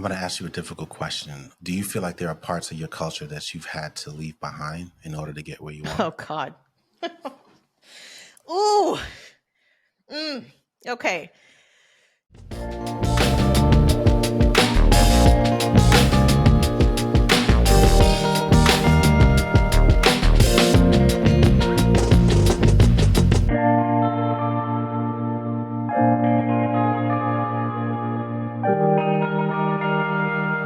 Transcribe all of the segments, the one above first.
going to ask you a difficult question. Do you feel like there are parts of your culture that you've had to leave behind in order to get where you are? Oh, God. Ooh. Okay.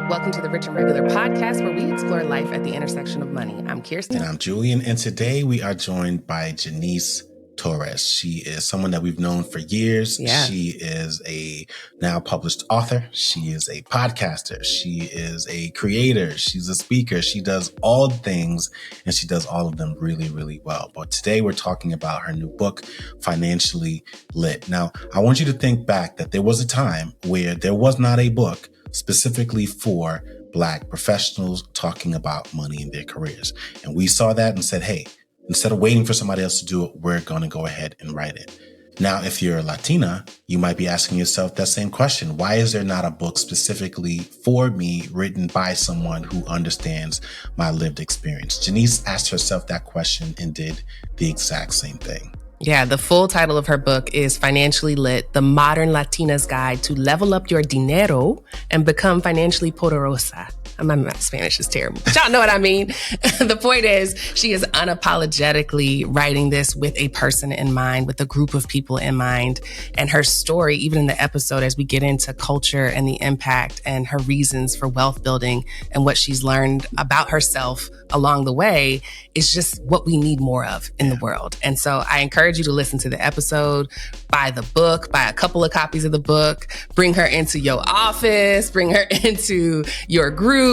Welcome to the Rich and Regular podcast, where we explore life at the intersection of money. I'm Kiersten. And I'm Julien. And today we are joined by Jannese Torres. She is someone that we've known for years. Yeah. She is a now published author. She is a podcaster. She is a creator. She's a speaker. She does all things, and she does all of them really, really well. But today we're talking about her new book, Financially Lit. Now, I want you to think back that there was a time where there was not a book specifically for Black professionals talking about money in their careers. And we saw that and said, hey, instead of waiting for somebody else to do it, we're going to go ahead and write it. Now, if you're a Latina, you might be asking yourself that same question. Why is there not a book specifically for me written by someone who understands my lived experience? Jannese asked herself that question and did the exact same thing. Yeah, the full title of her book is Financially Lit, The Modern Latina's Guide to Level Up Your Dinero and Become Financially Poderosa. My Spanish is terrible, but y'all know what I mean. The point is, she is unapologetically writing this with a person in mind, with a group of people in mind. And her story, even in the episode, as we get into culture and the impact and her reasons for wealth building and what she's learned about herself along the way, is just what we need more of in the world. And so I encourage you to listen to the episode, buy the book, buy a couple of copies of the book, bring her into your office, bring her into your groups.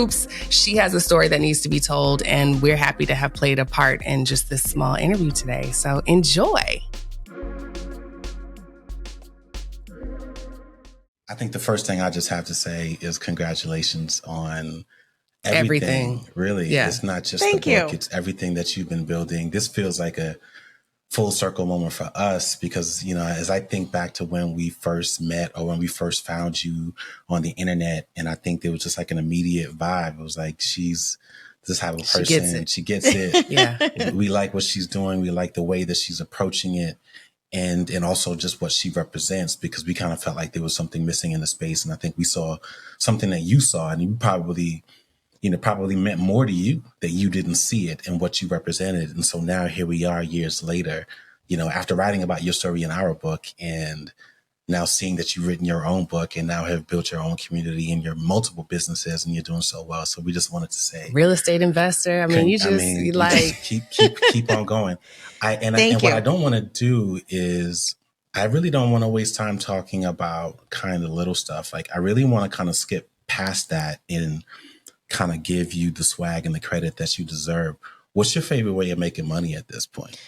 She has a story that needs to be told, and we're happy to have played a part in just this small interview today. So enjoy. I think the first thing I just have to say is congratulations on everything. Really. Yeah. It's not just Thank the book, you. it's everything that you've been building. This feels like a full circle moment for us because, you know, as I think back to when we first met or when we first found you on the internet, and I think there was just like an immediate vibe. It was like, she's this type of person. She gets it. Yeah. We like what she's doing. We like the way that she's approaching it. And also just what she represents, because we kind of felt like there was something missing in the space. And I think we saw something that you saw, and you probably meant more to you that you didn't see it and what you represented. And so now here we are years later, you know, after writing about your story in our book and now seeing that you've written your own book and now have built your own community and your multiple businesses and you're doing so well. So we just wanted to say, real estate investor. I mean, you just keep on going. And what I don't want to do is I really don't want to waste time talking about kind of little stuff. Like I really want to kind of skip past that and kind of give you the swag and the credit that you deserve. What's your favorite way of making money at this point?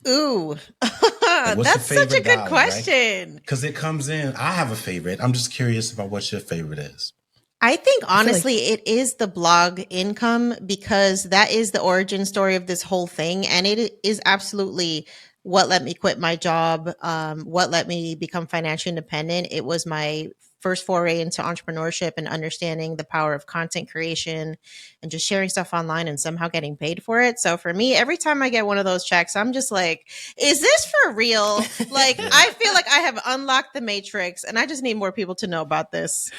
Ooh, Like, that's such a good dollar, question. Because it comes in. I have a favorite. I'm just curious about what your favorite is. I think honestly, it is the blog income, because that is the origin story of this whole thing. And it is absolutely what let me quit my job, what let me become financially independent. It was my first foray into entrepreneurship and understanding the power of content creation and just sharing stuff online and somehow getting paid for it. So for me, every time I get one of those checks, I'm just like, is this for real? Like, Yeah. I feel like I have unlocked the matrix and I just need more people to know about this.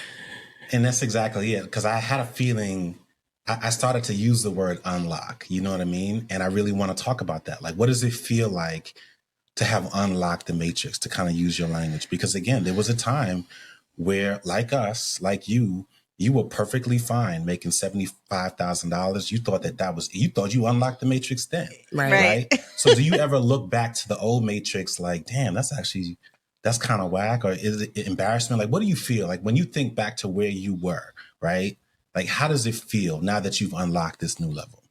And that's exactly it. Because I had a feeling, I started to use the word unlock, you know what I mean? And I really want to talk about that. Like, what does it feel like to have unlocked the matrix, to kind of use your language? Because again, there was a time where, like us, like you were perfectly fine making $75,000. You thought you thought you unlocked the matrix then. Right. So do you ever look back to the old matrix like, damn, that's kind of whack? Or is it embarrassment? Like, what do you feel like when you think back to where you were, right? Like, how does it feel now that you've unlocked this new level?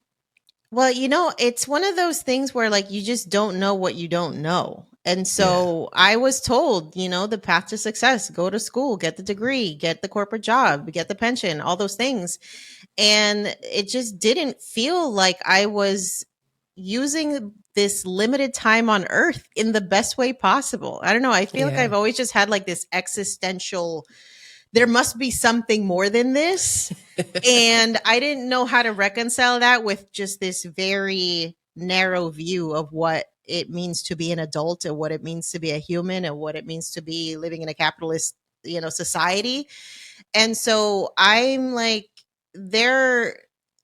Well, you know, it's one of those things where like you just don't know what you don't know. And so I was told, you know, the path to success, go to school, get the degree, get the corporate job, get the pension, all those things. And it just didn't feel like I was using this limited time on earth in the best way possible. I don't know. I feel like I've always just had like this existential there must be something more than this. And I didn't know how to reconcile that with just this very narrow view of what it means to be an adult and what it means to be a human and what it means to be living in a capitalist, society. And so I'm like, there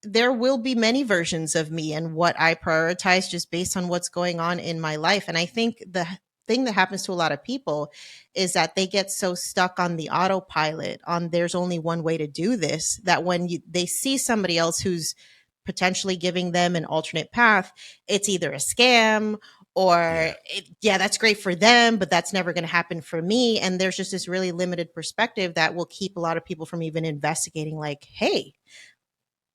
there will be many versions of me and what I prioritize just based on what's going on in my life. And I think the thing that happens to a lot of people is that they get so stuck on the autopilot on there's only one way to do this, that when they see somebody else who's potentially giving them an alternate path, it's either a scam or yeah, that's great for them, but that's never going to happen for me. And there's just this really limited perspective that will keep a lot of people from even investigating, like, hey,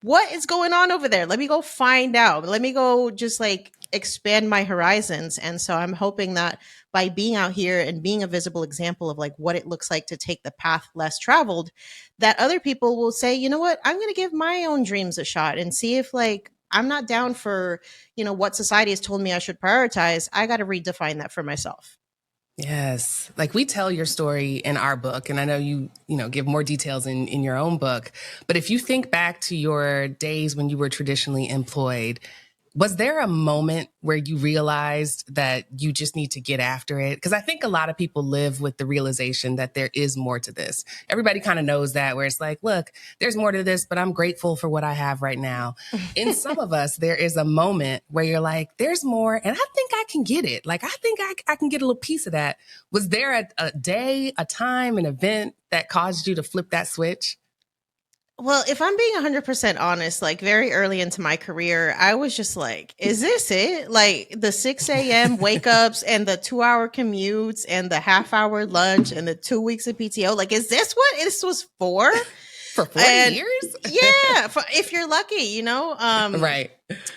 what is going on over there? Let me go find out. Let me go just like expand my horizons. And so I'm hoping that by being out here and being a visible example of like what it looks like to take the path less traveled, that other people will say, you know what, I'm going to give my own dreams a shot and see if like I'm not down for, what society has told me I should prioritize. I got to redefine that for myself. Yes. Like we tell your story in our book, and I know you give more details in your own book. But if you think back to your days when you were traditionally employed, was there a moment where you realized that you just need to get after it? Because I think a lot of people live with the realization that there is more to this. Everybody kind of knows that, where it's like, look, there's more to this, but I'm grateful for what I have right now. In some of us, there is a moment where you're like, there's more, and I think I can get it. Like, I think I can get a little piece of that. Was there a day, a time, an event that caused you to flip that switch? Well, if I'm being 100% honest, like very early into my career, I was just like, is this it? Like the 6 a.m. wake ups and the 2-hour commutes and the half-hour lunch and the 2 weeks of PTO. Like, is this what this was for? For 40 years? Yeah. If you're lucky, Right.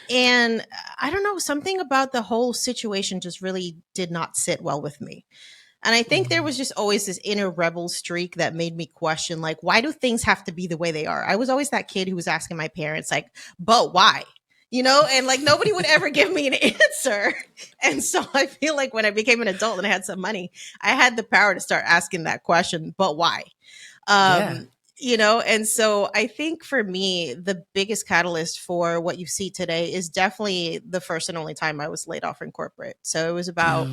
And I don't know, something about the whole situation just really did not sit well with me. And I think there was just always this inner rebel streak that made me question, like, why do things have to be the way they are? I was always that kid who was asking my parents, like, but why? And like nobody would ever give me an answer. And so I feel like when I became an adult and I had some money, I had the power to start asking that question, but why? And so I think for me, the biggest catalyst for what you see today is definitely the first and only time I was laid off in corporate. So it was about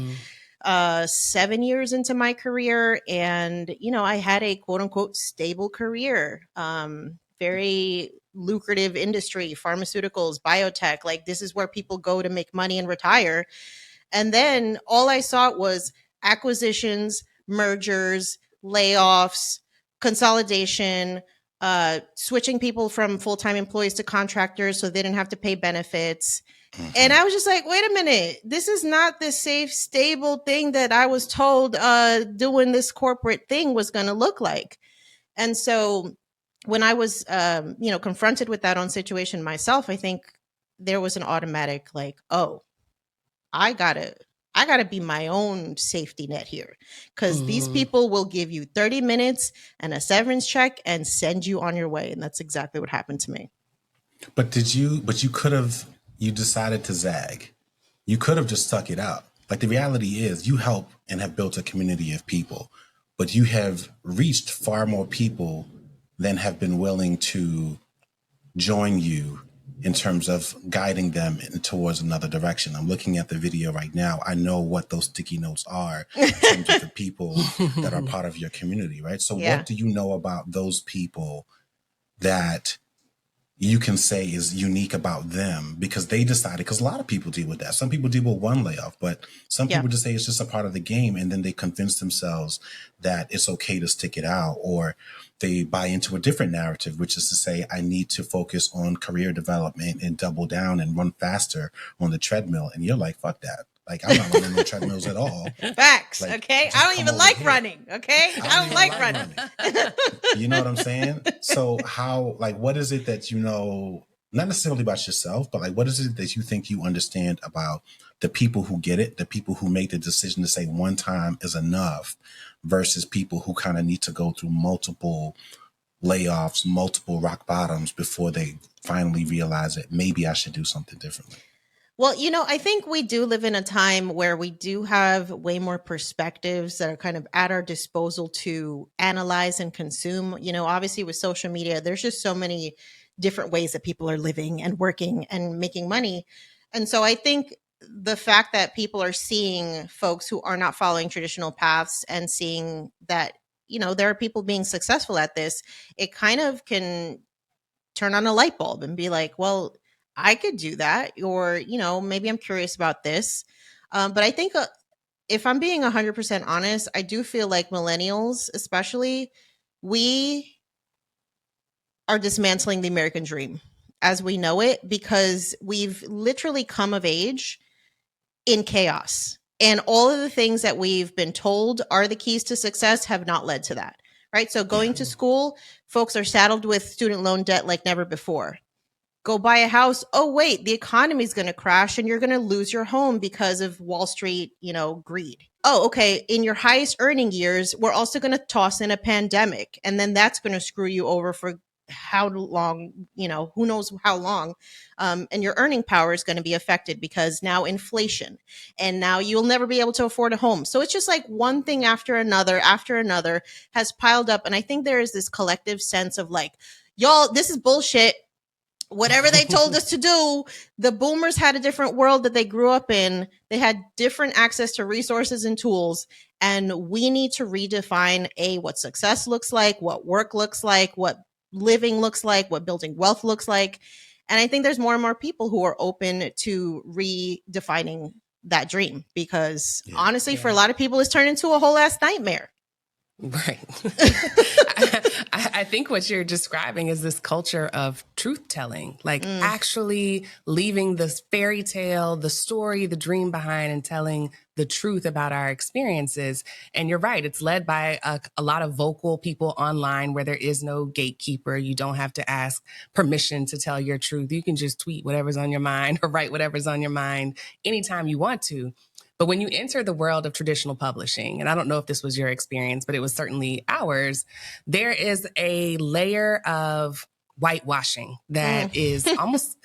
7 years into my career. And, I had a quote unquote stable career, very lucrative industry, pharmaceuticals, biotech. Like this is where people go to make money and retire. And then all I saw was acquisitions, mergers, layoffs, consolidation, switching people from full-time employees to contractors so they didn't have to pay benefits. And I was just like, wait a minute, this is not the safe, stable thing that I was told doing this corporate thing was going to look like. And so when I was, confronted with that own situation myself, I think there was an automatic like, oh, I gotta be my own safety net here, because these people will give you 30 minutes and a severance check and send you on your way. And that's exactly what happened to me. But you decided to zag. You could have just stuck it out. Like the reality is you help and have built a community of people, but you have reached far more people than have been willing to join you in terms of guiding them towards another direction. I'm looking at the video right now. I know what those sticky notes are in terms of the people that are part of your community, right? So what do you know about those people that you can say is unique about them because they decided, because a lot of people deal with that. Some people deal with one layoff, but some people just say it's just a part of the game. And then they convince themselves that it's okay to stick it out, or they buy into a different narrative, which is to say, I need to focus on career development and double down and run faster on the treadmill. And you're like, fuck that. Like, I'm not running no treadmills at all. Facts. Like, okay. I don't even like running. Okay. I don't like running. You know what I'm saying? So what is it that not necessarily about yourself, but like, what is it that you think you understand about the people who get it, the people who make the decision to say one time is enough versus people who kind of need to go through multiple layoffs, multiple rock bottoms before they finally realize that maybe I should do something differently? Well, I think we do live in a time where we do have way more perspectives that are kind of at our disposal to analyze and consume. Obviously with social media, there's just so many different ways that people are living and working and making money. And so I think the fact that people are seeing folks who are not following traditional paths and seeing that, there are people being successful at this, it kind of can turn on a light bulb and be like, well, I could do that. Or, maybe I'm curious about this. But I think if I'm being 100% honest, I do feel like millennials, especially, we are dismantling the American dream as we know it because we've literally come of age in chaos. And all of the things that we've been told are the keys to success have not led to that. Right. So going to school, folks are saddled with student loan debt like never before. Go buy a house. Oh, wait, the economy is going to crash and you're going to lose your home because of Wall Street, greed. Oh, okay. In your highest earning years, we're also going to toss in a pandemic. And then that's going to screw you over for how long, who knows how long. And your earning power is going to be affected because now inflation and now you'll never be able to afford a home. So it's just like one thing after another has piled up. And I think there is this collective sense of like, y'all, this is bullshit. Whatever they told us to do, the boomers had a different world that they grew up in. They had different access to resources and tools. And we need to redefine what success looks like, what work looks like, what living looks like, what building wealth looks like. And I think there's more and more people who are open to redefining that dream because honestly, for a lot of people, it's turned into a whole ass nightmare. Right. I think what you're describing is this culture of truth telling, like actually leaving this fairy tale, the story, the dream behind and telling the truth about our experiences. And you're right. It's led by a lot of vocal people online where there is no gatekeeper. You don't have to ask permission to tell your truth. You can just tweet whatever's on your mind or write whatever's on your mind anytime you want to. But when you enter the world of traditional publishing, and I don't know if this was your experience, but it was certainly ours, there is a layer of whitewashing that is almost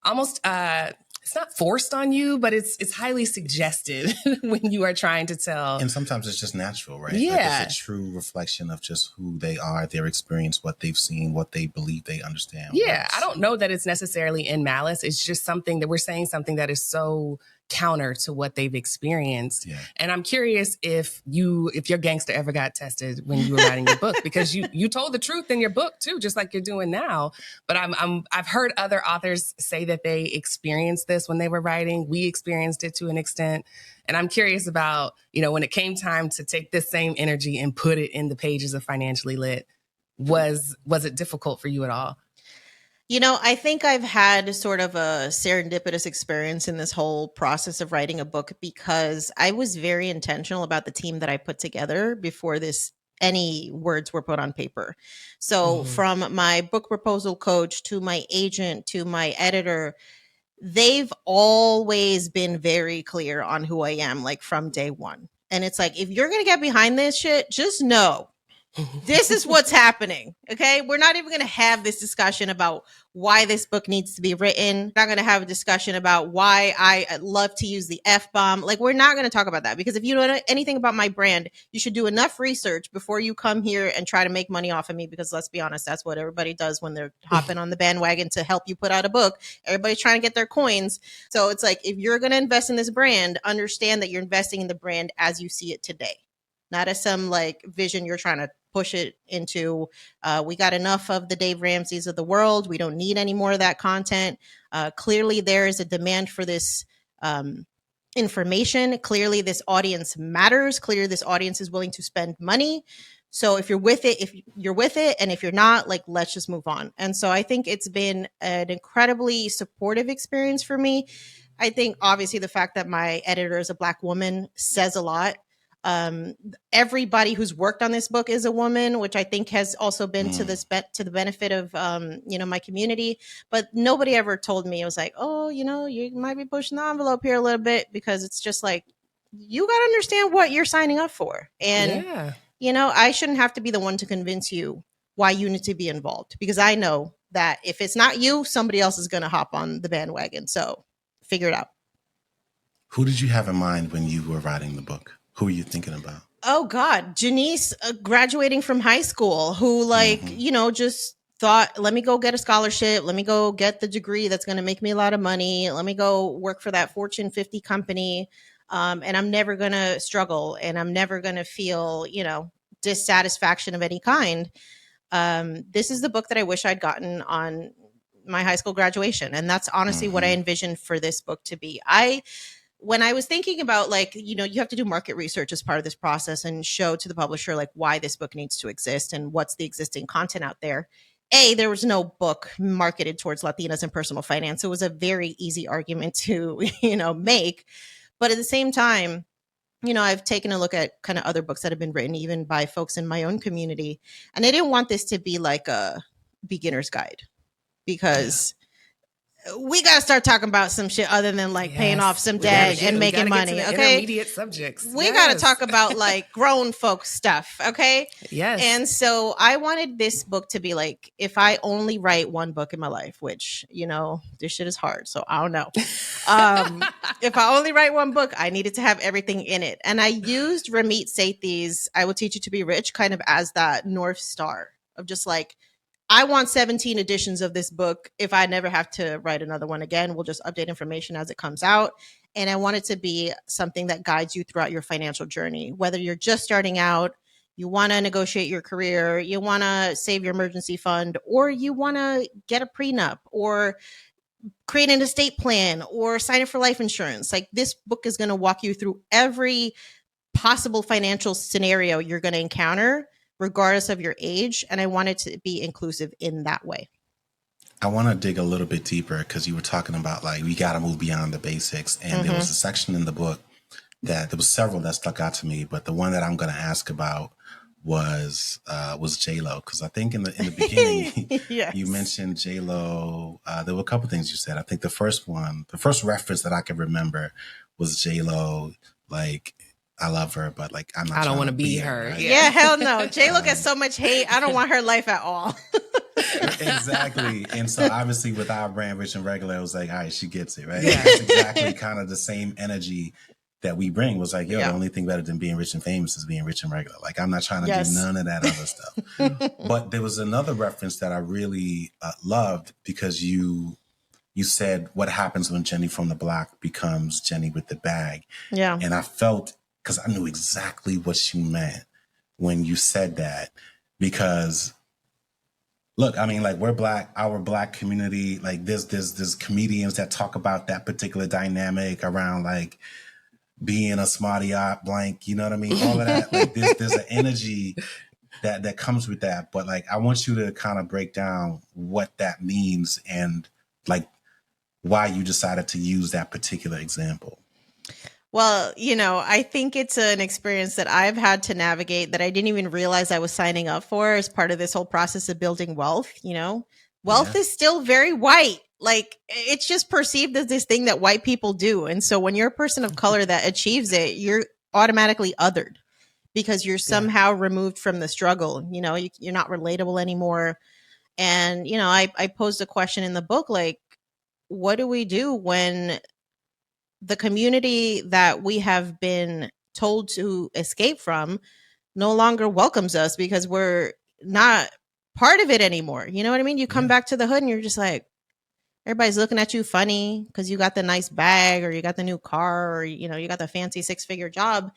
it's not forced on you, but it's highly suggested when you are trying to tell. And sometimes it's just natural, right? Yeah. Like it's a true reflection of just who they are, their experience, what they've seen, what they believe they understand. Yeah. I don't know that it's necessarily in malice. It's just something that we're saying something that is so counter to what they've experienced. Yeah. And I'm curious if your gangster ever got tested when you were writing your book, because you told the truth in your book too, just like you're doing now. But I've heard other authors say that they experienced this when they were writing. We experienced it to an extent. And I'm curious about, when it came time to take this same energy and put it in the pages of Financially Lit, was it difficult for you at all? I think I've had sort of a serendipitous experience in this whole process of writing a book because I was very intentional about the team that I put together before any words were put on paper. So from my book proposal coach to my agent to my editor, they've always been very clear on who I am, like from day one. And it's like, if you're going to get behind this shit, just know this is what's happening. Okay. We're not even going to have this discussion about why this book needs to be written. We're not going to have a discussion about why I love to use the F-bomb. Like, we're not going to talk about that because if you know anything about my brand, you should do enough research before you come here and try to make money off of me. Because let's be honest, that's what everybody does when they're hopping on the bandwagon to help you put out a book. Everybody's trying to get their coins. So it's like, if you're going to invest in this brand, understand that you're investing in the brand as you see it today, not as some like vision you're trying to push it into. We got enough of the Dave Ramseys of the world. We don't need any more of that content. Clearly, there is a demand for this information. Clearly, this audience matters. Clearly, this audience is willing to spend money. So if you're with it, and if you're not, like, let's just move on. And so I think it's been an incredibly supportive experience for me. I think obviously the fact that my editor is a Black woman says a lot. Everybody who's worked on this book is a woman, which I think has also been to the benefit of my community. But nobody ever told me, it was like, oh, you might be pushing the envelope here a little bit, because it's just like, you got to understand what you're signing up for. And I shouldn't have to be the one to convince you why you need to be involved, because I know that if it's not you, somebody else is going to hop on the bandwagon. So figure it out. Who did you have in mind when you were writing the book? Who were you thinking about? Oh God, Jannese, graduating from high school, who just thought, let me go get a scholarship. Let me go get the degree that's going to make me a lot of money. Let me go work for that Fortune 50 company. And I'm never going to struggle, and I'm never going to feel, dissatisfaction of any kind. This is the book that I wish I'd gotten on my high school graduation. And that's honestly what I envisioned for this book to be. When I was thinking about, you have to do market research as part of this process and show to the publisher why this book needs to exist and what's the existing content out there. There was no book marketed towards Latinas in personal finance. It was a very easy argument to, make. But at the same time, I've taken a look at kind of other books that have been written even by folks in my own community. And I didn't want this to be like a beginner's guide, because we got to start talking about some shit other than paying off some debt and making money. Okay. Intermediate subjects. We got to talk about grown folk stuff. Okay. Yes. And so I wanted this book to be if I only write one book in my life, which, this shit is hard. So I don't know. If I only write one book, I needed to have everything in it. And I used Ramit Sethi's I Will Teach You to Be Rich kind of as that North Star of just I want 17 editions of this book. If I never have to write another one again, we'll just update information as it comes out. And I want it to be something that guides you throughout your financial journey, whether you're just starting out, you want to negotiate your career, you want to save your emergency fund, or you want to get a prenup or create an estate plan or sign up for life insurance. This book is going to walk you through every possible financial scenario you're going to encounter, regardless of your age. And I wanted to be inclusive in that way. I want to dig a little bit deeper, because you were talking about we got to move beyond the basics. And there was a section in the book that there was several that stuck out to me, but the one that I'm going to ask about was J-Lo. Because I think in the beginning, yes. You mentioned J-Lo. There were a couple things you said. I think the first reference that I can remember was J-Lo, I love her, but I'm not. I don't want to be her. Right? Yeah, hell no. J-Lo gets so much hate. I don't want her life at all. Exactly. And so obviously with our brand, Rich and Regular, it was all right, she gets it, right? Yeah. It's exactly kind of the same energy that we bring. Was the only thing better than being rich and famous is being rich and regular. I'm not trying to do none of that other stuff. But there was another reference that I really loved, because you said, what happens when Jenny from the block becomes Jenny with the bag? Yeah. And I felt, because I knew exactly what you meant when you said that, because look, we're Black, our Black community, there's comedians that talk about that particular dynamic around being a smarty art blank, you know what I mean? All of that, there's an energy that comes with that. But I want you to kind of break down what that means and why you decided to use that particular example. Well, I think it's an experience that I've had to navigate that I didn't even realize I was signing up for as part of this whole process of building wealth. Wealth is still very white. It's just perceived as this thing that white people do. And so when you're a person of color that achieves it, you're automatically othered, because you're somehow removed from the struggle. You're not relatable anymore. And, I posed a question in the book, what do we do when the community that we have been told to escape from no longer welcomes us because we're not part of it anymore? You know what I mean? You come back to the hood and you're just everybody's looking at you funny because you got the nice bag, or you got the new car, or, you got the fancy 6-figure job.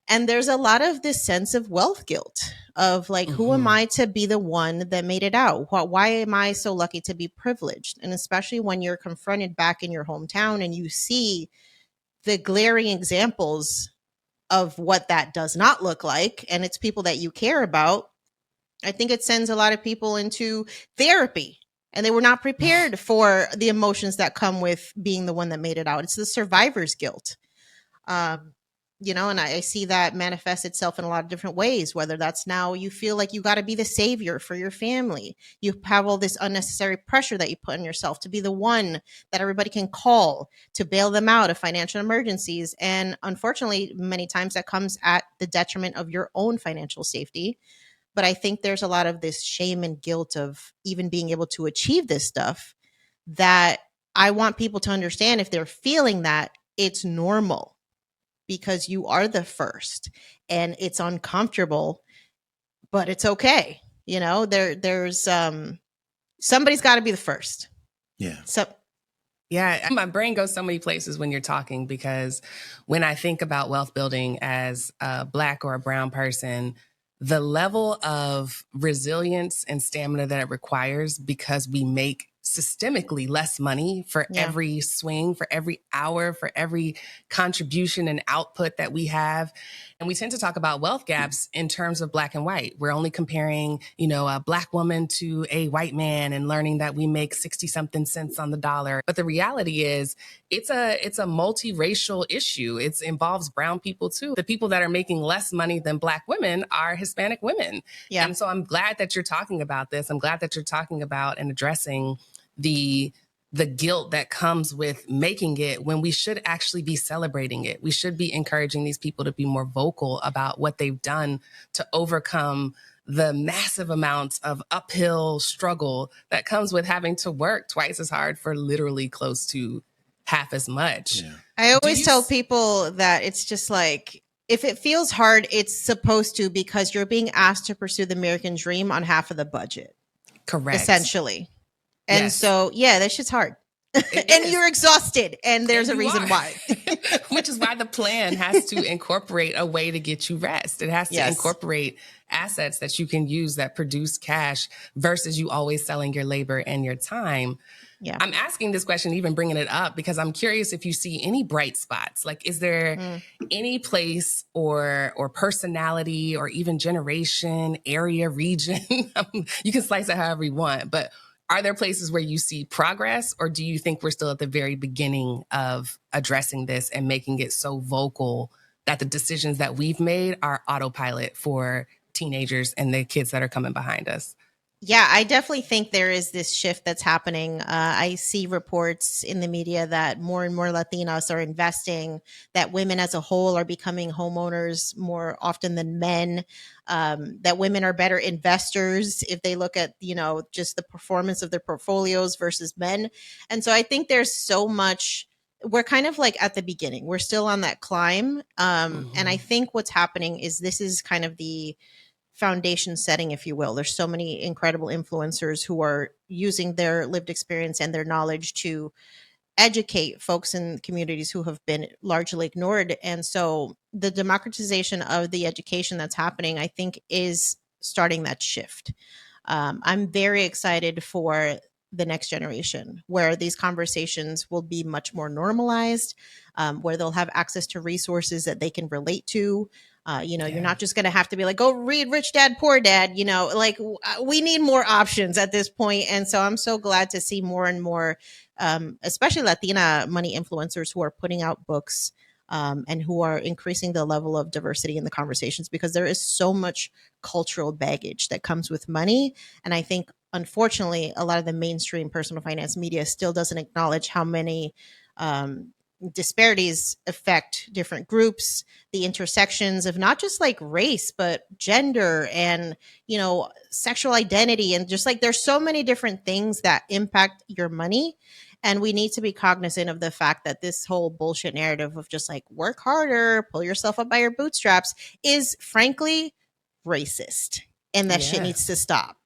And there's a lot of this sense of wealth guilt of who am I to be the one that made it out? Why am I so lucky to be privileged? And especially when you're confronted back in your hometown and you see the glaring examples of what that does not look like, and it's people that you care about, I think it sends a lot of people into therapy, and they were not prepared for the emotions that come with being the one that made it out. It's the survivor's guilt. And I see that manifest itself in a lot of different ways, whether that's now you feel like you got to be the savior for your family. You have all this unnecessary pressure that you put on yourself to be the one that everybody can call to bail them out of financial emergencies. And unfortunately, many times that comes at the detriment of your own financial safety. But I think there's a lot of this shame and guilt of even being able to achieve this stuff that I want people to understand. If they're feeling that, it's normal because you are the first, and it's uncomfortable, but it's okay. You know, there's somebody's got to be the first. Yeah. So yeah, my brain goes so many places when you're talking, because when I think about wealth building as a Black or a brown person, the level of resilience and stamina that it requires, because we make systemically less money for every swing, for every hour, for every contribution and output that we have. And we tend to talk about wealth gaps in terms of Black and white. We're only comparing, a Black woman to a white man and learning that we make 60 something cents on the dollar. But the reality is it's a multiracial issue. It involves brown people too. The people that are making less money than Black women are Hispanic women. Yeah. And so I'm glad that you're talking about this. I'm glad that you're talking about and addressing the guilt that comes with making it, when we should actually be celebrating it. We should be encouraging these people to be more vocal about what they've done to overcome the massive amounts of uphill struggle that comes with having to work twice as hard for literally close to half as much. Yeah. I always tell people that it's just like, if it feels hard, it's supposed to, because you're being asked to pursue the American dream on half of the budget. Correct. Essentially. And so, yeah, that shit's hard. And you're exhausted, and there's a reason why. Which is why the plan has to incorporate a way to get you rest. It has to incorporate assets that you can use that produce cash versus you always selling your labor and your time. Yeah. I'm asking this question, even bringing it up, because I'm curious if you see any bright spots. Like, is there any place or personality or even generation, area, region? You can slice it however you want, but are there places where you see progress, or do you think we're still at the very beginning of addressing this and making it so vocal that the decisions that we've made are autopilot for teenagers and the kids that are coming behind us? Yeah, I definitely think there is this shift that's happening. I see reports in the media that more and more Latinas are investing, that women as a whole are becoming homeowners more often than men, that women are better investors if they look at, just the performance of their portfolios versus men. And so I think there's so much. We're kind of like at the beginning. We're still on that climb. And I think what's happening is this is kind of the foundation setting, if you will. There's so many incredible influencers who are using their lived experience and their knowledge to educate folks in communities who have been largely ignored. And so the democratization of the education that's happening, I think, is starting that shift. I'm very excited for the next generation, where these conversations will be much more normalized, where they'll have access to resources that they can relate to. You're not just going to have to be like, go read Rich Dad, Poor Dad, we need more options at this point. And so I'm so glad to see more and more, especially Latina money influencers who are putting out books and who are increasing the level of diversity in the conversations, because there is so much cultural baggage that comes with money. And I think, unfortunately, a lot of the mainstream personal finance media still doesn't acknowledge how many disparities affect different groups, the intersections of not just like race, but gender and, sexual identity. And just like, there's so many different things that impact your money. And we need to be cognizant of the fact that this whole bullshit narrative of just like work harder, pull yourself up by your bootstraps is frankly racist. And that shit needs to stop.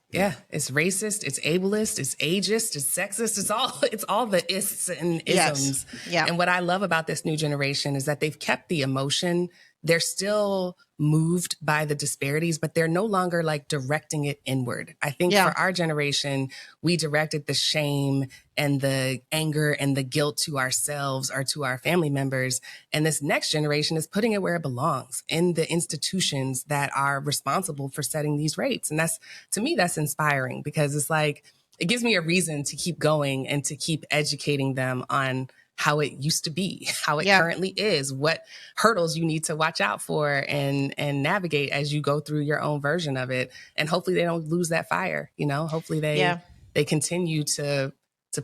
Yeah, it's racist, it's ableist, it's ageist, it's sexist, it's all the ists and isms. Yes. Yeah. And what I love about this new generation is that they've kept the emotion. They're still moved by the disparities, but they're no longer like directing it inward. I think for our generation, we directed the shame and the anger and the guilt to ourselves or to our family members. And this next generation is putting it where it belongs, in the institutions that are responsible for setting these rates. And that's, to me, that's inspiring, because it's like, it gives me a reason to keep going and to keep educating them on how it used to be, how it currently is, what hurdles you need to watch out for and navigate as you go through your own version of it. And hopefully they don't lose that fire, hopefully they continue to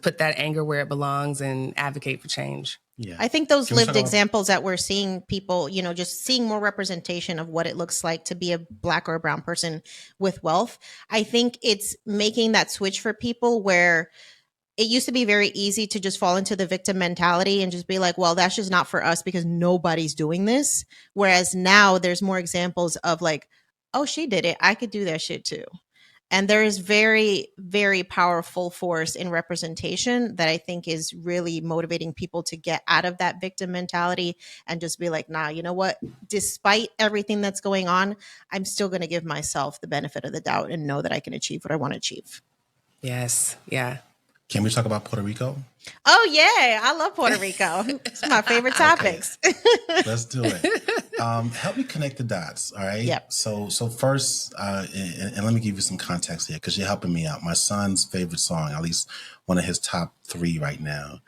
put that anger where it belongs and advocate for change. Yeah. I think those lived examples that we're seeing, people, just seeing more representation of what it looks like to be a Black or a brown person with wealth. I think it's making that switch for people where it used to be very easy to just fall into the victim mentality and just be like, well, that's just not for us because nobody's doing this. Whereas now there's more examples of like, oh, she did it, I could do that shit too. And there is very, very powerful force in representation that I think is really motivating people to get out of that victim mentality and just be like, nah, you know what? Despite everything that's going on, I'm still going to give myself the benefit of the doubt and know that I can achieve what I want to achieve. Yes. Yeah. Can we talk about Puerto Rico? Oh, yeah. I love Puerto Rico. It's my favorite topics. Okay. Let's do it. Help me connect the dots. All right. Yep. So first, and let me give you some context here because you're helping me out. My son's favorite song, at least one of his top 3 right now,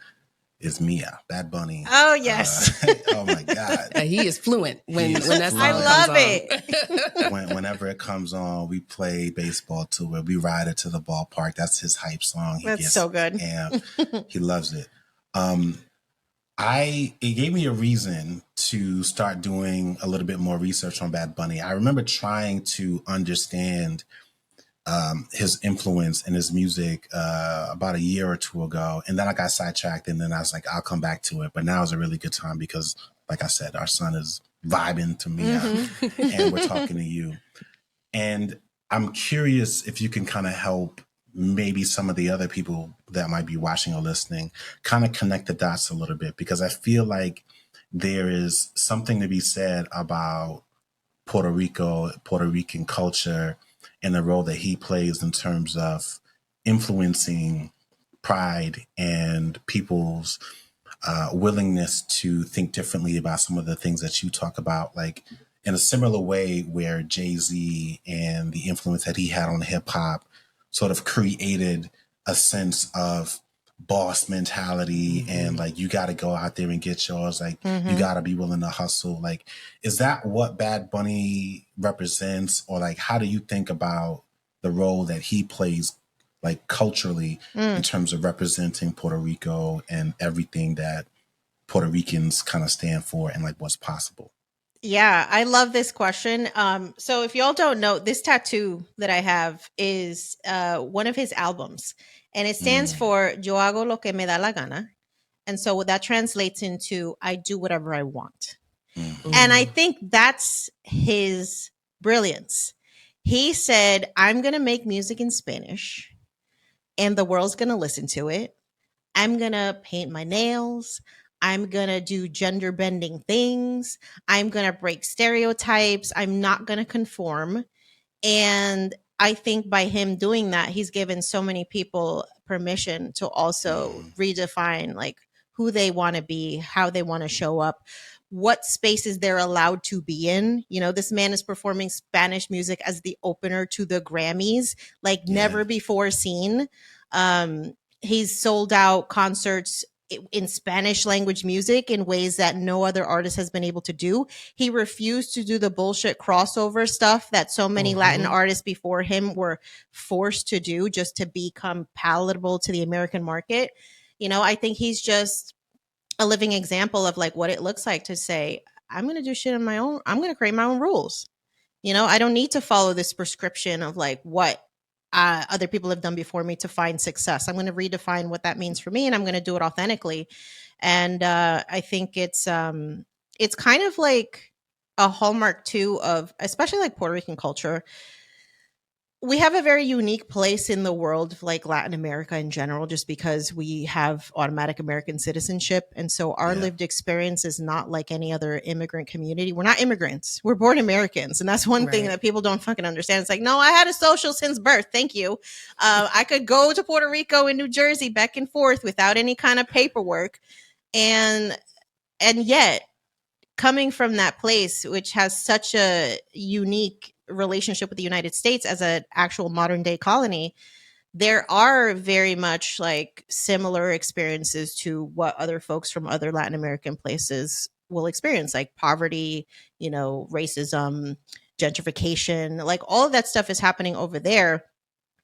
is Mia, Bad Bunny. Oh, yes. Oh, my God. He is fluent when that song I love comes it. Whenever it comes on, we play baseball to it. We ride it to the ballpark. That's his hype song. That's so good. And he loves it. It gave me a reason to start doing a little bit more research on Bad Bunny. I remember trying to understand his influence and his music about a year or 2 ago. And then I got sidetracked and then I was like, I'll come back to it. But now is a really good time because, like I said, our son is vibing to me and we're talking to you. And I'm curious if you can kind of help maybe some of the other people that might be watching or listening kind of connect the dots a little bit, because I feel like there is something to be said about Puerto Rico, Puerto Rican culture, and the role that he plays in terms of influencing pride and people's willingness to think differently about some of the things that you talk about, like in a similar way where Jay-Z and the influence that he had on hip hop sort of created a sense of boss mentality and like, you got to go out there and get yours. Like you got to be willing to hustle. Like, is that what Bad Bunny represents? Or like, how do you think about the role that he plays like culturally in terms of representing Puerto Rico and everything that Puerto Ricans kind of stand for and like what's possible? Yeah, I love this question. So if y'all don't know, this tattoo that I have is one of his albums, and it stands for Yo hago lo que me da la gana. And so what that translates into, I do whatever I want. And I think that's his brilliance. He said, I'm going to make music in Spanish and the world's going to listen to it. I'm going to paint my nails. I'm going to do gender bending things. I'm going to break stereotypes. I'm not going to conform. And I think by him doing that, he's given so many people permission to also redefine like who they want to be, how they want to show up, what spaces they're allowed to be in. You know, this man is performing Spanish music as the opener to the Grammys, like never before seen. He's sold out concerts in Spanish language music in ways that no other artist has been able to do. He refused to do the bullshit crossover stuff that so many Latin artists before him were forced to do just to become palatable to the American market. You know, I think he's just a living example of like what it looks like to say, I'm going to do shit on my own. I'm going to create my own rules. You know, I don't need to follow this prescription of like what other people have done before me to find success. I'm going to redefine what that means for me, and I'm going to do it authentically. And I think it's kind of like a hallmark too of especially like Puerto Rican culture. We have a very unique place in the world, like Latin America in general, just because we have automatic American citizenship. And so our lived experience is not like any other immigrant community. We're not immigrants. We're born Americans. And that's one thing that people don't fucking understand. It's like, no, I had a social since birth. Thank you. I could go to Puerto Rico and New Jersey back and forth without any kind of paperwork. And yet, coming from that place, which has such a unique relationship with the United States as an actual modern day colony, there are very much like similar experiences to what other folks from other Latin American places will experience, like poverty, you know, racism, gentrification, like all of that stuff is happening over there.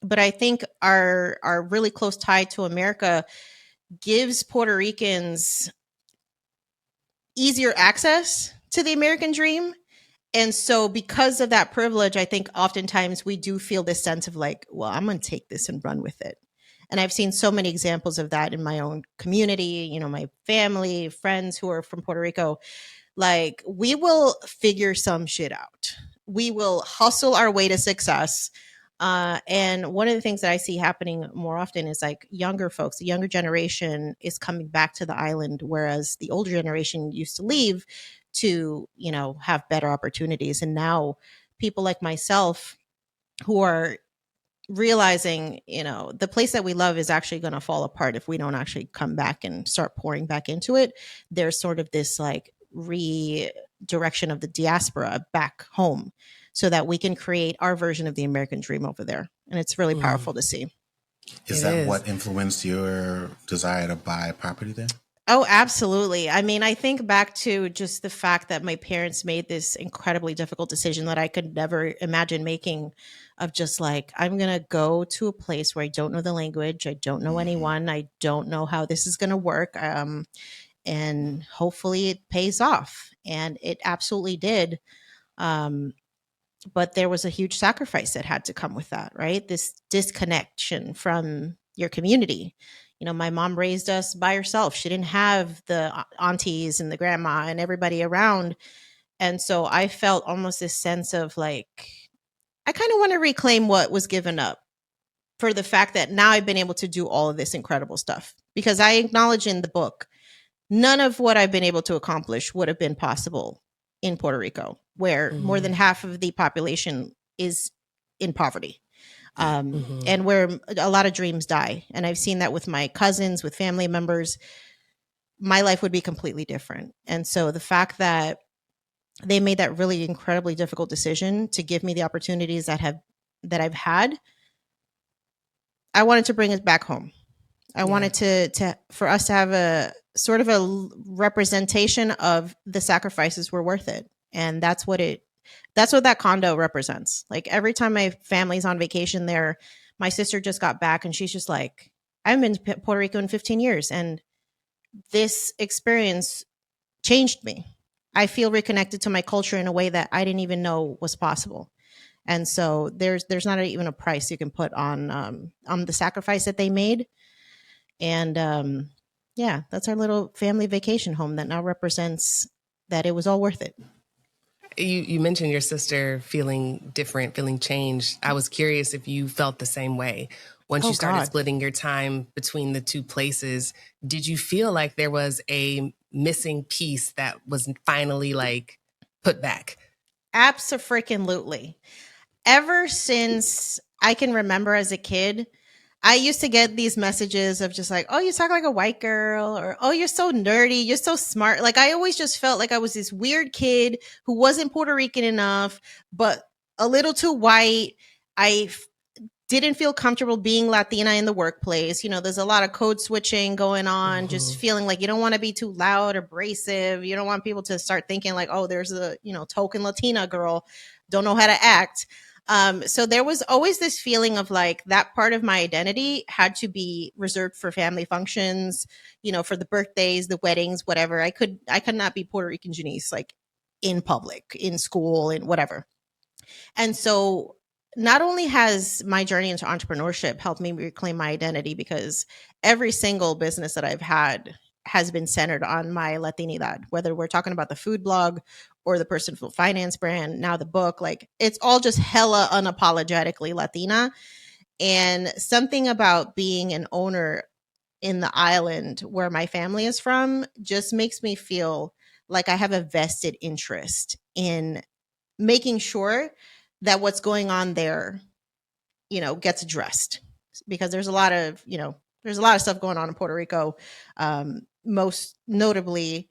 But I think our really close tie to America gives Puerto Ricans easier access to the American dream. And so because of that privilege, I think oftentimes we do feel this sense of like, well, I'm going to take this and run with it. And I've seen so many examples of that in my own community, you know, my family, friends who are from Puerto Rico. Like, we will figure some shit out. We will hustle our way to success. And one of the things that I see happening more often is like younger folks, the younger generation is coming back to the island, whereas the older generation used to leave to, you know, have better opportunities. And now people like myself who are realizing, you know, the place that we love is actually going to fall apart if we don't actually come back and start pouring back into it. There's sort of this like redirection of the diaspora back home so that we can create our version of the American dream over there. And it's really powerful to see. Is that what influenced your desire to buy property there? Oh, absolutely. I mean, I think back to just the fact that my parents made this incredibly difficult decision that I could never imagine making, of just like, I'm going to go to a place where I don't know the language. I don't know anyone. I don't know how this is going to work. And hopefully it pays off. And it absolutely did. But there was a huge sacrifice that had to come with that, right? This disconnection from your community. You know, my mom raised us by herself. She didn't have the aunties and the grandma and everybody around. And so I felt almost this sense of like, I kind of want to reclaim what was given up, for the fact that now I've been able to do all of this incredible stuff. Because I acknowledge in the book, none of what I've been able to accomplish would have been possible in Puerto Rico, where more than half of the population is in poverty. And where a lot of dreams die. And I've seen that with my cousins, with family members. My life would be completely different. And so the fact that they made that really incredibly difficult decision to give me the opportunities that I've had, I wanted to bring it back home. I wanted to for us to have a sort of a representation of the sacrifices were worth it. And that's what that condo represents. Like, every time my family's on vacation there, my sister just got back and she's just like, I haven't been to Puerto Rico in 15 years. And this experience changed me. I feel reconnected to my culture in a way that I didn't even know was possible. And so there's not even a price you can put on the sacrifice that they made. And yeah, that's our little family vacation home that now represents that it was all worth it. You mentioned your sister feeling different, feeling changed. I was curious if you felt the same way. Once you started splitting your time between the two places, did you feel like there was a missing piece that was finally like put back? Abso-freaking-lutely. Ever since I can remember as a kid, I used to get these messages of just like, oh, you talk like a white girl, or, oh, you're so nerdy, you're so smart. Like, I always just felt like I was this weird kid who wasn't Puerto Rican enough, but a little too white. I didn't feel comfortable being Latina in the workplace. You know, there's a lot of code switching going on, just feeling like you don't want to be too loud, abrasive. You don't want people to start thinking like, oh, there's a, you know, token Latina girl, don't know how to act. So there was always this feeling of like that part of my identity had to be reserved for family functions, you know, for the birthdays, the weddings, whatever. I could not be Puerto Rican Jannese, like in public, in school, and whatever. And so not only has my journey into entrepreneurship helped me reclaim my identity, because every single business that I've had has been centered on my Latinidad, whether we're talking about the food blog or the personal finance brand, now the book, like it's all just hella unapologetically Latina. And something about being an owner in the island where my family is from just makes me feel like I have a vested interest in making sure that what's going on there, you know, gets addressed, because there's a lot of stuff going on in Puerto Rico. Most notably,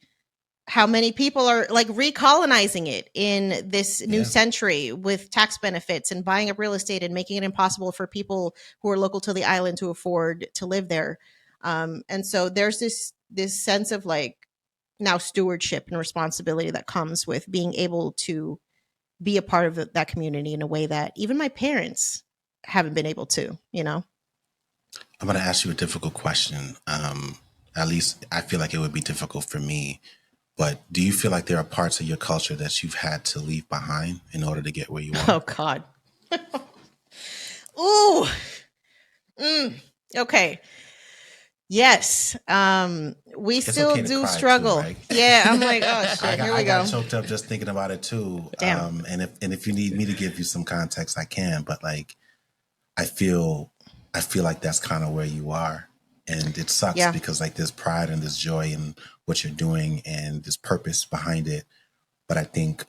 how many people are like recolonizing it in this new century with tax benefits and buying up real estate and making it impossible for people who are local to the island to afford to live there. And so there's this sense of like now stewardship and responsibility that comes with being able to be a part of that community in a way that even my parents haven't been able to, you know? I'm going to ask you a difficult question. At least I feel like it would be difficult for me. But do you feel like there are parts of your culture that you've had to leave behind in order to get where you are? Oh, God. Ooh. Okay. Yes. We It's still okay to do cry too, struggle. right? Yeah. I'm like, oh shit, here I we got go. choked up just thinking about it too. Damn. And if you need me to give you some context, I can. But like, I feel like that's kind of where you are, and it sucks Yeah. because like there's pride and there's joy in what you're doing and there's purpose behind it. But I think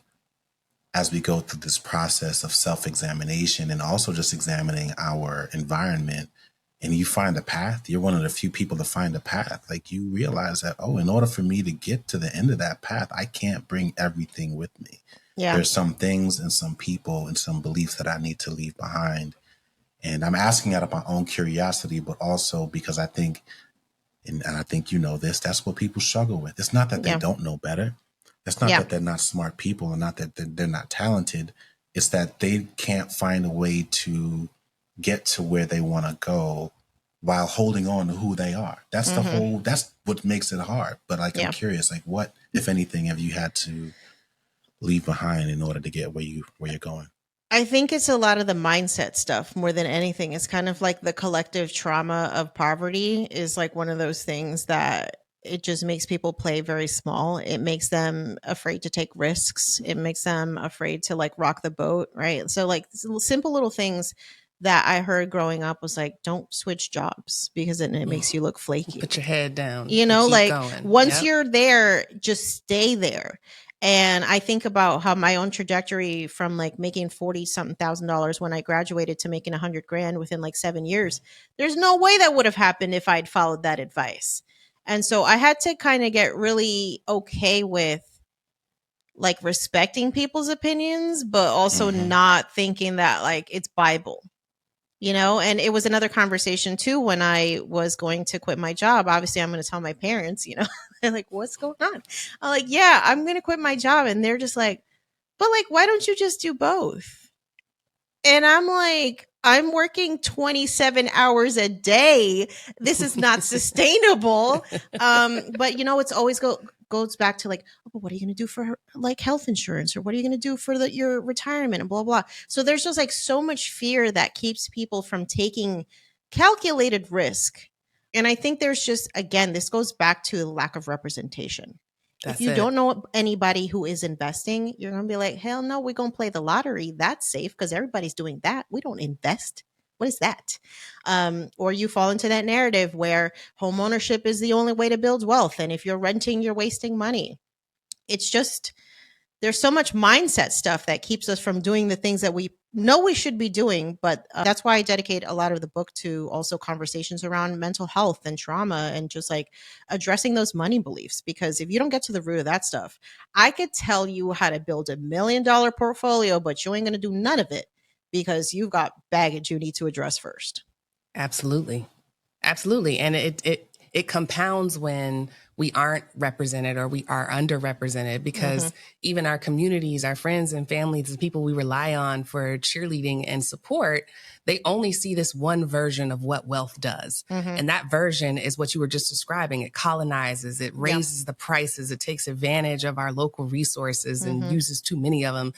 as we go through this process of self-examination and also just examining our environment, and you find a path, you're one of the few people to find a path. Like you realize that, oh, in order for me to get to the end of that path, I can't bring everything with me. Yeah. There's some things and some people and some beliefs that I need to leave behind. And I'm asking out of my own curiosity, but also because I think, and I think you know this, that's what people struggle with. It's not that they Yeah. don't know better. It's not Yeah. that they're not smart people and not that they're not talented. It's that they can't find a way to get to where they want to go while holding on to who they are. That's the whole, that's what makes it hard. But like, I'm curious, like what, if anything, have you had to leave behind in order to get where you're going? I think it's a lot of the mindset stuff more than anything. It's kind of like the collective trauma of poverty is like one of those things that it just makes people play very small. It makes them afraid to take risks. It makes them afraid to like rock the boat, right? So like simple little things that I heard growing up was like, don't switch jobs because then it makes you look flaky. Put your head down. You know, keep like going. once you're there, just stay there. And I think about how my own trajectory from like making 40 something $1,000 when I graduated to making 100 grand within like 7 years. There's no way that would have happened if I'd followed that advice. And so I had to kind of get really okay with like respecting people's opinions, but also not thinking that like it's Bible. You know, and it was another conversation too when I was going to quit my job. Obviously, I'm going to tell my parents, you know, they're like, what's going on? I'm like, yeah, I'm going to quit my job. And they're just like, but like, why don't you just do both? And I'm like, I'm working 27 hours a day. This is not sustainable. But you know, it's always goes back to like, oh, but what are you going to do for like health insurance, or what are you going to do for your retirement, and blah blah. So there's just like so much fear that keeps people from taking calculated risk. And I think there's just, again, this goes back to the lack of representation. If you don't know anybody who is investing, you're going to be like, hell no, we're going to play the lottery. That's safe because everybody's doing that. We don't invest. What is that? Or you fall into that narrative where home ownership is the only way to build wealth. And if you're renting, you're wasting money. It's just, there's so much mindset stuff that keeps us from doing the things that we know we should be doing. But that's why I dedicate a lot of the book to also conversations around mental health and trauma and just like addressing those money beliefs. Because if you don't get to the root of that stuff, I could tell you how to build $1 million portfolio, but you ain't going to do none of it because you've got baggage you need to address first. Absolutely. Absolutely. And it compounds when we aren't represented or we are underrepresented, because even our communities, our friends and families, the people we rely on for cheerleading and support, they only see this one version of what wealth does. And that version is what you were just describing. It colonizes, it raises the prices, it takes advantage of our local resources and uses too many of them.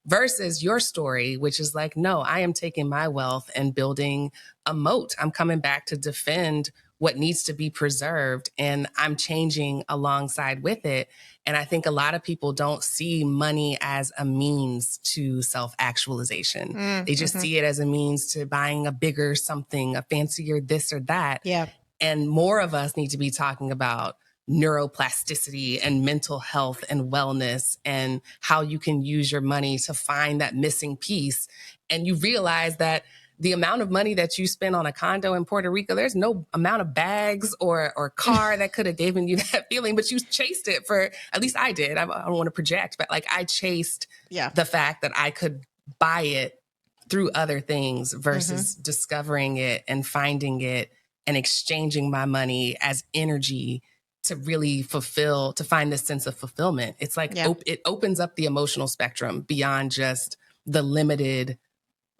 Versus your story, which is like, no, I am taking my wealth and building a moat. I'm coming back to defend what needs to be preserved, and I'm changing alongside with it. And I think a lot of people don't see money as a means to self-actualization. They just see it as a means to buying a bigger something, a fancier this or that. Yeah. And more of us need to be talking about neuroplasticity and mental health and wellness and how you can use your money to find that missing piece. And you realize that the amount of money that you spend on a condo in Puerto Rico, there's no amount of bags or car that could have given you that feeling, but you chased it for, at least I did. I don't want to project, but like I chased the fact that I could buy it through other things versus discovering it and finding it and exchanging my money as energy to really fulfill, to find this sense of fulfillment. It's like it opens up the emotional spectrum beyond just the limited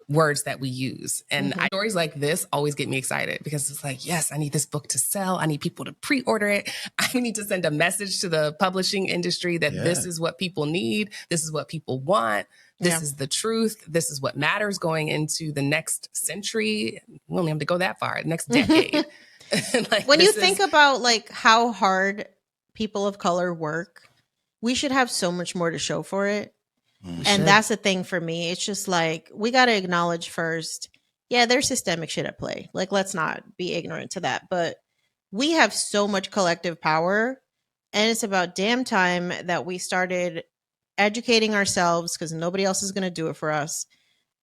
words that we use. And stories like this always get me excited because it's like, yes, I need this book to sell. I need people to pre-order it. I need to send a message to the publishing industry that this is what people need. This is what people want. This is the truth. This is what matters going into the next century. We only have to go that far, next decade. Like, when you think about like how hard people of color work, we should have so much more to show for it. And that's the thing for me. It's just like, we got to acknowledge first, yeah, there's systemic shit at play. Like, let's not be ignorant to that. But we have so much collective power. And it's about damn time that we started educating ourselves, because nobody else is going to do it for us,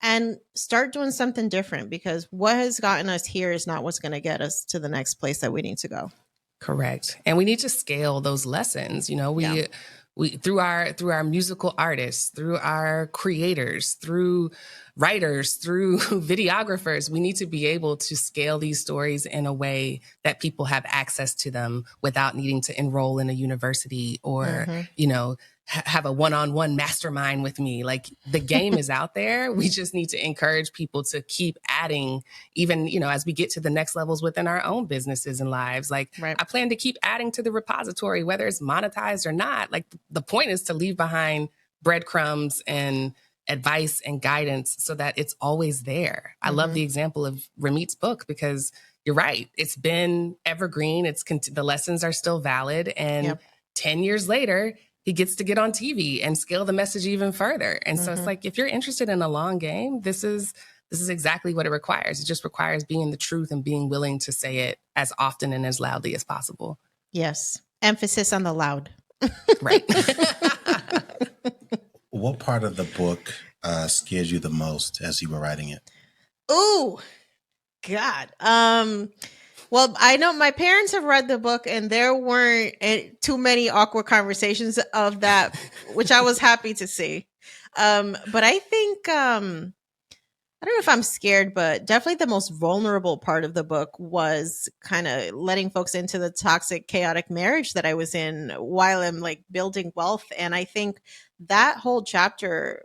and start doing something different, because what has gotten us here is not what's going to get us to the next place that we need to go. Correct. And we need to scale those lessons. You know, we through our musical artists, through our creators, through writers, through videographers, we need to be able to scale these stories in a way that people have access to them without needing to enroll in a university or, you know, have a one-on-one mastermind with me. Like, the game is out there. We just need to encourage people to keep adding, even, you know, as we get to the next levels within our own businesses and lives. Like, I plan to keep adding to the repository, whether it's monetized or not. Like, the point is to leave behind breadcrumbs and advice and guidance so that it's always there. I love the example of Ramit's book, because you're right. It's been evergreen. The lessons are still valid. And 10 years later, he gets to get on TV and scale the message even further. And so it's like, if you're interested in a long game, this is exactly what it requires. It just requires being the truth and being willing to say it as often and as loudly as possible. Yes. Emphasis on the loud. Right. What part of the book scared you the most as you were writing it? Ooh, God. Well, I know my parents have read the book, and there weren't too many awkward conversations of that, which I was happy to see. But I think, I don't know if I'm scared, but definitely the most vulnerable part of the book was kind of letting folks into the toxic, chaotic marriage that I was in while I'm like building wealth. And I think that whole chapter,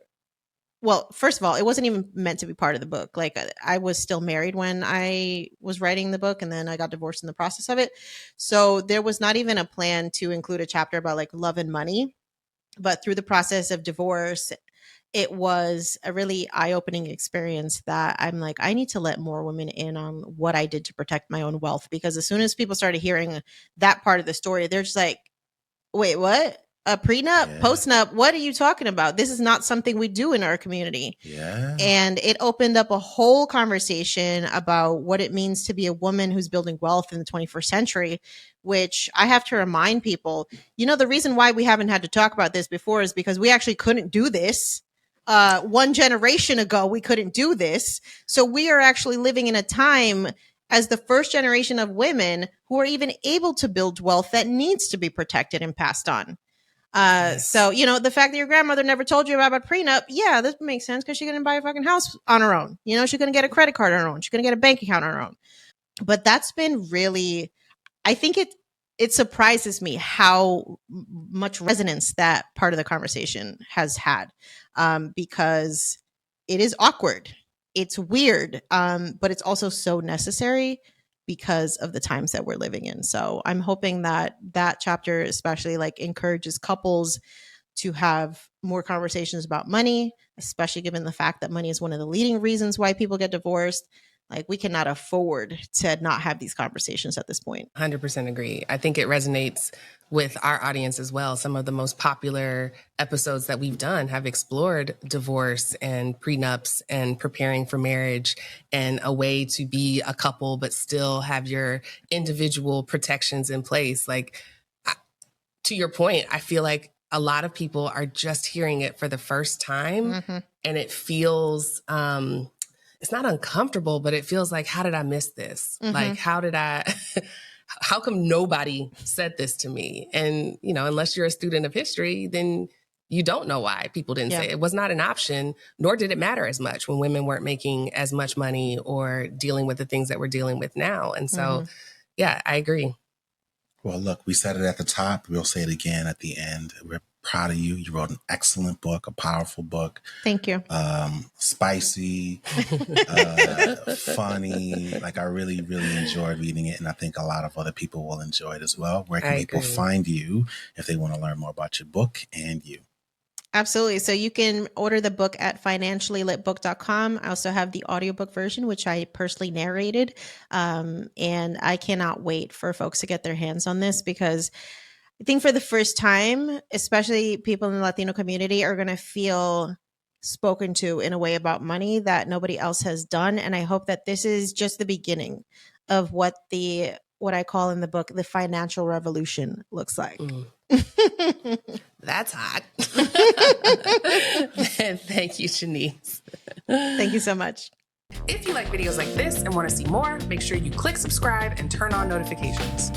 well, first of all, it wasn't even meant to be part of the book. Like, I was still married when I was writing the book, and then I got divorced in the process of it. So there was not even a plan to include a chapter about like love and money. But through the process of divorce, it was a really eye-opening experience that I'm like, I need to let more women in on what I did to protect my own wealth. Because as soon as people started hearing that part of the story, they're just like, wait, what? A prenup, postnup? What are you talking about? This is not something we do in our community. Yeah. And it opened up a whole conversation about what it means to be a woman who's building wealth in the 21st century, which I have to remind people, you know, the reason why we haven't had to talk about this before is because we actually couldn't do this. One generation ago, we couldn't do this. So we are actually living in a time as the first generation of women who are even able to build wealth that needs to be protected and passed on. So, you know, the fact that your grandmother never told you about a prenup, yeah, this makes sense, because she's going to buy a fucking house on her own. You know, she's going to get a credit card on her own. She's going to get a bank account on her own. But that's been really, I think it surprises me how much resonance that part of the conversation has had, because it is awkward. It's weird, but it's also so necessary because of the times that we're living in. So I'm hoping that that chapter especially like encourages couples to have more conversations about money, especially given the fact that money is one of the leading reasons why people get divorced. Like, we cannot afford to not have these conversations at this point. 100% agree. I think it resonates with our audience as well. Some of the most popular episodes that we've done have explored divorce and prenups and preparing for marriage and a way to be a couple but still have your individual protections in place. Like, to your point, I feel like a lot of people are just hearing it for the first time, and it feels it's not uncomfortable, but it feels like, how did I miss this? Like, how come nobody said this to me? And, you know, unless you're a student of history, then you don't know why people didn't say it. It was not an option, nor did it matter as much when women weren't making as much money or dealing with the things that we're dealing with now. And so, yeah, I agree. Well, look, we said it at the top. We'll say it again at the end. We're proud of you. You wrote an excellent book, a powerful book. Thank you. Spicy, funny. Like, I really, really enjoyed reading it. And I think a lot of other people will enjoy it as well. Where can people find you if they want to learn more about your book and you? Absolutely. So you can order the book at financiallylitbook.com. I also have the audiobook version, which I personally narrated. And I cannot wait for folks to get their hands on this, because I think for the first time, especially people in the Latino community are going to feel spoken to in a way about money that nobody else has done. And I hope that this is just the beginning of what I call in the book, the financial revolution looks like. That's hot. Thank you, Jannese. Thank you so much. If you like videos like this and want to see more, make sure you click subscribe and turn on notifications.